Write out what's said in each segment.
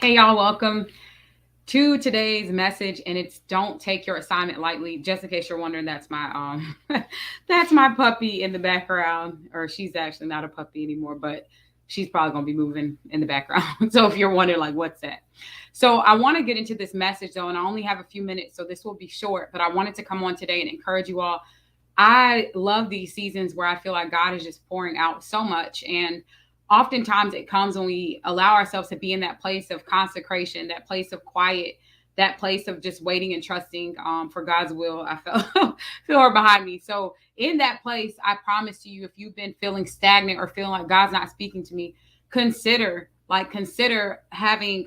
Hey, y'all, welcome to today's message, and it's don't take your assignment lightly. Just in case you're wondering, that's my that's my puppy in the background, or she's actually not a puppy anymore, but she's probably gonna be moving in the background. So if you're wondering, like, what's that? So I want to get into this message though, and I only have a few minutes, so this will be short. But I wanted to come on today and encourage you all. I love these seasons where I feel like God is just pouring out so much. And oftentimes it comes when we allow ourselves to be in that place of consecration, that place of quiet, that place of just waiting and trusting for God's will. I feel her behind me. So in that place, I promise you, if you've been feeling stagnant or feeling like God's not speaking to me, consider having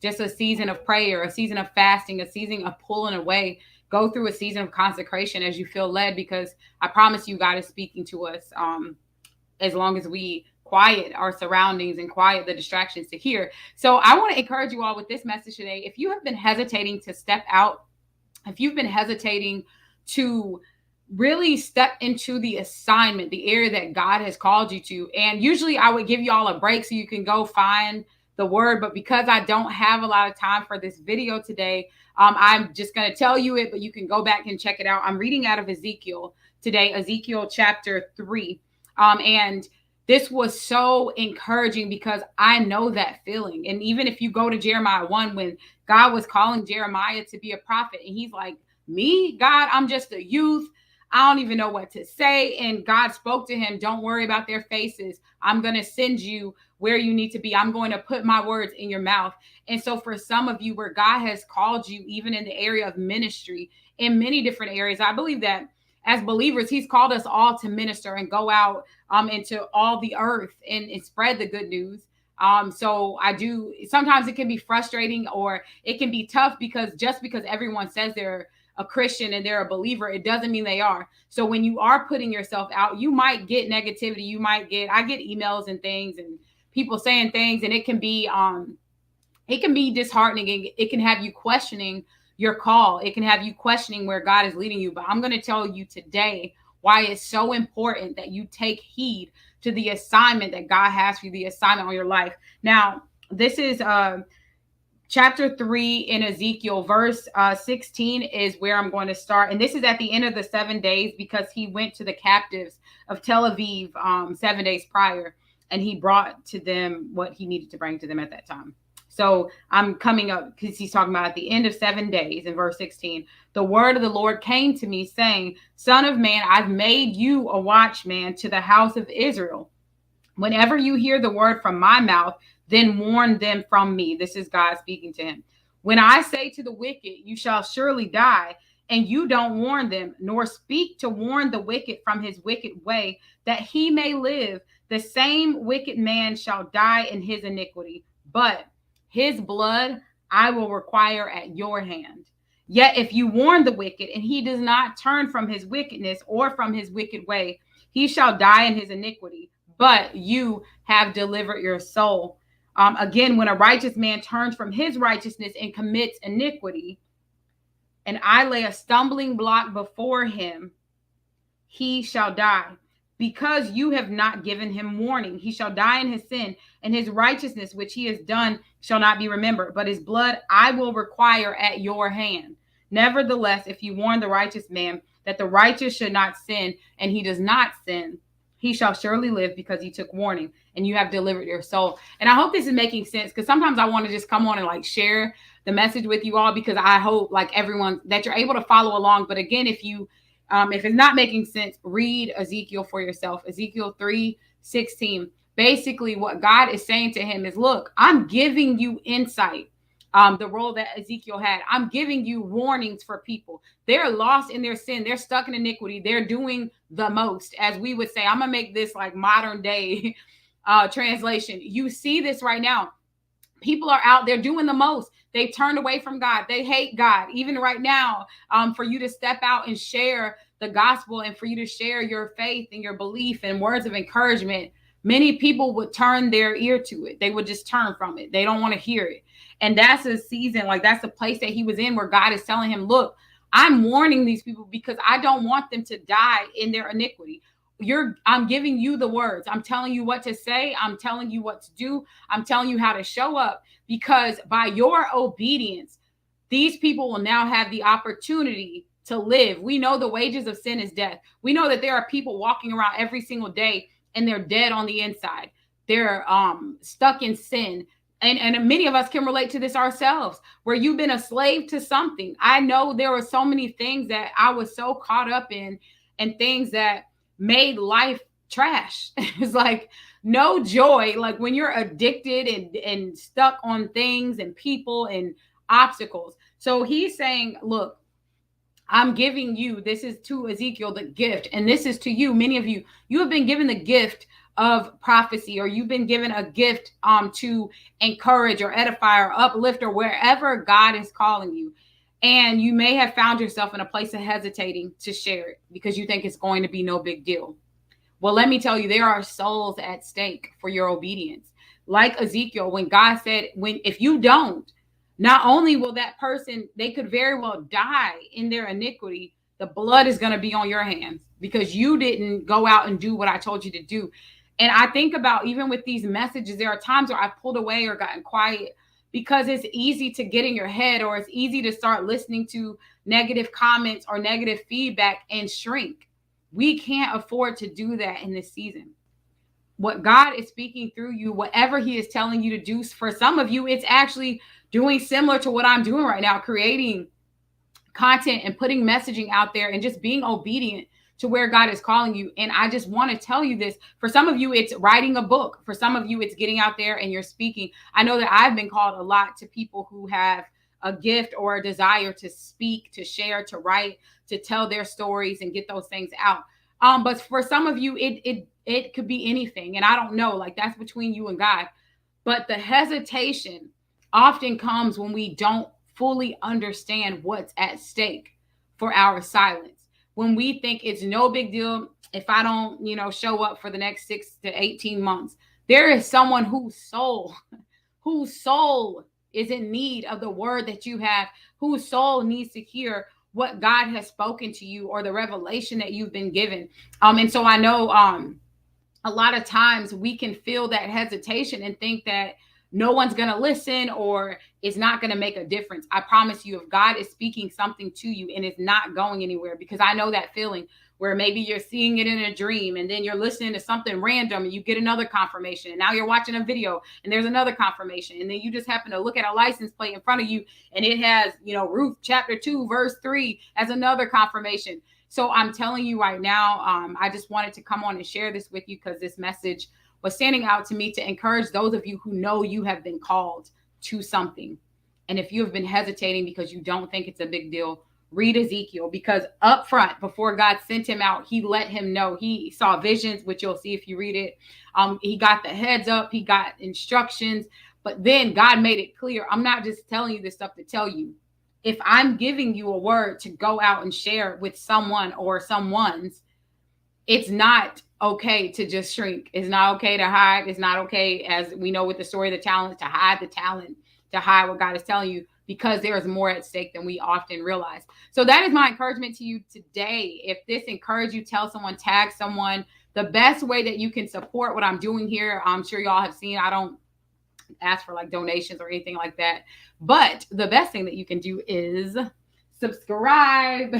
just a season of prayer, a season of fasting, a season of pulling away. Go through a season of consecration as you feel led, because I promise you, God is speaking to us as long as we quiet our surroundings and quiet the distractions to hear. So I want to encourage you all with this message today. If you have been hesitating to step out, if you've been hesitating to really step into the assignment, the area that God has called you to, and usually I would give you all a break so you can go find the word, but because I don't have a lot of time for this video today, I'm just going to tell you it, but you can go back and check it out. I'm reading out of Ezekiel today, Ezekiel chapter 3. And this was so encouraging because I know that feeling. And even if you go to Jeremiah 1, when God was calling Jeremiah to be a prophet, and he's like, me, God, I'm just a youth. I don't even know what to say. And God spoke to him, don't worry about their faces. I'm going to send you where you need to be. I'm going to put my words in your mouth. And so for some of you, where God has called you, even in the area of ministry, in many different areas, I believe that as believers, he's called us all to minister and go out into all the earth and spread the good news. So I do, sometimes it can be frustrating or it can be tough, because just because everyone says they're a Christian and they're a believer, it doesn't mean they are. So when you are putting yourself out, you might get negativity. I get emails and things and people saying things, and it can be disheartening, and it can have you questioning your call. It can have you questioning where God is leading you. But I'm going to tell you today why it's so important that you take heed to the assignment that God has for you, the assignment on your life. Now, this is chapter 3 in Ezekiel, verse 16 is where I'm going to start. And this is at the end of the 7 days, because he went to the captives of Tel Aviv 7 days prior, and he brought to them what he needed to bring to them at that time. So I'm coming up because he's talking about at the end of 7 days in verse 16. The word of the Lord came to me saying, Son of man, I've made you a watchman to the house of Israel. Whenever you hear the word from my mouth, then warn them from me. This is God speaking to him. When I say to the wicked, you shall surely die, and you don't warn them, nor speak to warn the wicked from his wicked way, that he may live, the same wicked man shall die in his iniquity. But his blood I will require at your hand. Yet if you warn the wicked, and he does not turn from his wickedness or from his wicked way, he shall die in his iniquity, but you have delivered your soul. Again, when a righteous man turns from his righteousness and commits iniquity, and I lay a stumbling block before him, he shall die. Because you have not given him warning, he shall die in his sin, and his righteousness which he has done shall not be remembered. But his blood I will require at your hand. Nevertheless, if you warn the righteous man that the righteous should not sin, and he does not sin, he shall surely live, because he took warning, and you have delivered your soul. And I hope this is making sense, because sometimes I want to just come on and like share the message with you all, because I hope like everyone that you're able to follow along. But again, if it's not making sense, read Ezekiel for yourself. Ezekiel 3:16. Basically, what God is saying to him is, look, I'm giving you insight. The role that Ezekiel had, I'm giving you warnings for people. They're lost in their sin. They're stuck in iniquity. They're doing the most, as we would say. I'm going to make this like modern day translation. You see this right now. People are out there doing the most. They've turned away from God. They hate God. Even right now, for you to step out and share the gospel, and for you to share your faith and your belief and words of encouragement, many people would turn their ear to it. They would just turn from it. They don't want to hear it. And that's a season, like that's a place that he was in, where God is telling him, look, I'm warning these people because I don't want them to die in their iniquity. I'm giving you the words. I'm telling you what to say. I'm telling you what to do. I'm telling you how to show up, because by your obedience, these people will now have the opportunity to live. We know the wages of sin is death. We know that there are people walking around every single day and they're dead on the inside. They're stuck in sin. And many of us can relate to this ourselves, where you've been a slave to something. I know there were so many things that I was so caught up in, and things that made life trash. It's like no joy. Like when you're addicted and stuck on things and people and obstacles. So he's saying, look, I'm giving you, this is to Ezekiel, the gift. And this is to you. Many of you, you have been given the gift of prophecy, or you've been given a gift to encourage or edify or uplift, or wherever God is calling you. And you may have found yourself in a place of hesitating to share it because you think it's going to be no big deal. Well, let me tell you, there are souls at stake for your obedience. Like Ezekiel, when God said, if you don't, not only will that person, they could very well die in their iniquity, the blood is going to be on your hands because you didn't go out and do what I told you to do. And I think about, even with these messages, there are times where I've pulled away or gotten quiet because it's easy to get in your head, or it's easy to start listening to negative comments or negative feedback and shrink. We can't afford to do that in this season. What God is speaking through you, whatever he is telling you to do, for some of you, it's actually doing similar to what I'm doing right now, creating content and putting messaging out there and just being obedient to where God is calling you. And I just want to tell you this. For some of you, it's writing a book. For some of you, it's getting out there and you're speaking. I know that I've been called a lot to people who have a gift or a desire to speak, to share, to write, to tell their stories and get those things out. But for some of you, it could be anything. And I don't know, like that's between you and God. But the hesitation often comes when we don't fully understand what's at stake for our silence. When we think it's no big deal if I don't, show up for the next 6 to 18 months. There is someone whose soul is in need of the word that you have, whose soul needs to hear what God has spoken to you or the revelation that you've been given. And so I know a lot of times we can feel that hesitation and think that no one's going to listen or it's not going to make a difference. I promise you, if God is speaking something to you and it's not going anywhere, because I know that feeling where maybe you're seeing it in a dream and then you're listening to something random and you get another confirmation, and now you're watching a video and there's another confirmation, and then you just happen to look at a license plate in front of you and it has, Ruth chapter 2 verse 3 as another confirmation. So I'm telling you right now, I just wanted to come on and share this with you because this message was standing out to me to encourage those of you who know you have been called to something. And if you have been hesitating because you don't think it's a big deal, read Ezekiel, because up front, before God sent him out, he let him know. He saw visions, which you'll see if you read it. He got the heads up, he got instructions, but then God made it clear, I'm not just telling you this stuff to tell you. If I'm giving you a word to go out and share with someone or someone's, it's not okay to just shrink. It's not okay to hide. It's not okay, as we know with the story of the talent, to hide the talent, to hide what God is telling you, because there is more at stake than we often realize. So that is my encouragement to you today. If this encouraged you, tell someone, tag someone. The best way that you can support what I'm doing here, I'm sure y'all have seen, I don't ask for like donations or anything like that. But the best thing that you can do is subscribe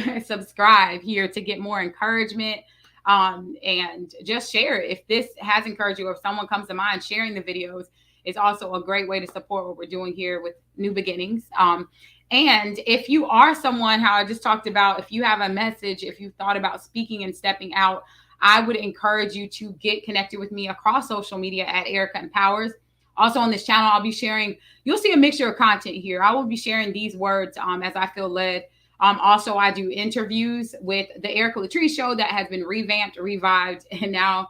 here to get more encouragement. And just share it. If this has encouraged you, or if someone comes to mind, sharing the videos is also a great way to support what we're doing here with New Beginnings. And if you are someone, how I just talked about, if you have a message, if you've thought about speaking and stepping out, I would encourage you to get connected with me across social media at Erica Empowers. Also on this channel, I'll be sharing, you'll see a mixture of content here. I will be sharing these words as I feel led. Also, I do interviews with the Erica Latrice Show that has been revamped, revived, and now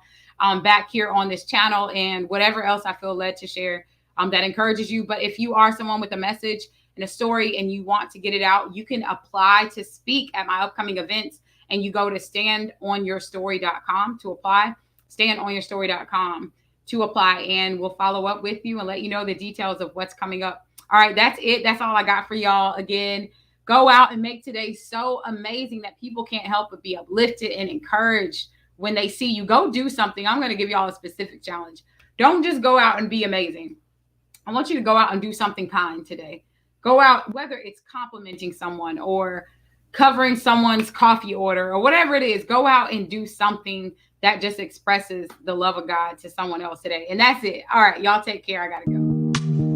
back here on this channel, and whatever else I feel led to share that encourages you. But if you are someone with a message and a story and you want to get it out, you can apply to speak at my upcoming events, and you go to standonyourstory.com to apply, standonyourstory.com to apply, and we'll follow up with you and let you know the details of what's coming up. All right, that's it. That's all I got for y'all. Again, go out and make today so amazing that people can't help but be uplifted and encouraged when they see you. Go do something. I'm going to give y'all a specific challenge. Don't just go out and be amazing. I want you to go out and do something kind today. Go out, whether it's complimenting someone or covering someone's coffee order or whatever it is. Go out and do something that just expresses the love of God to someone else today. And that's it. All right, y'all take care. I got to go.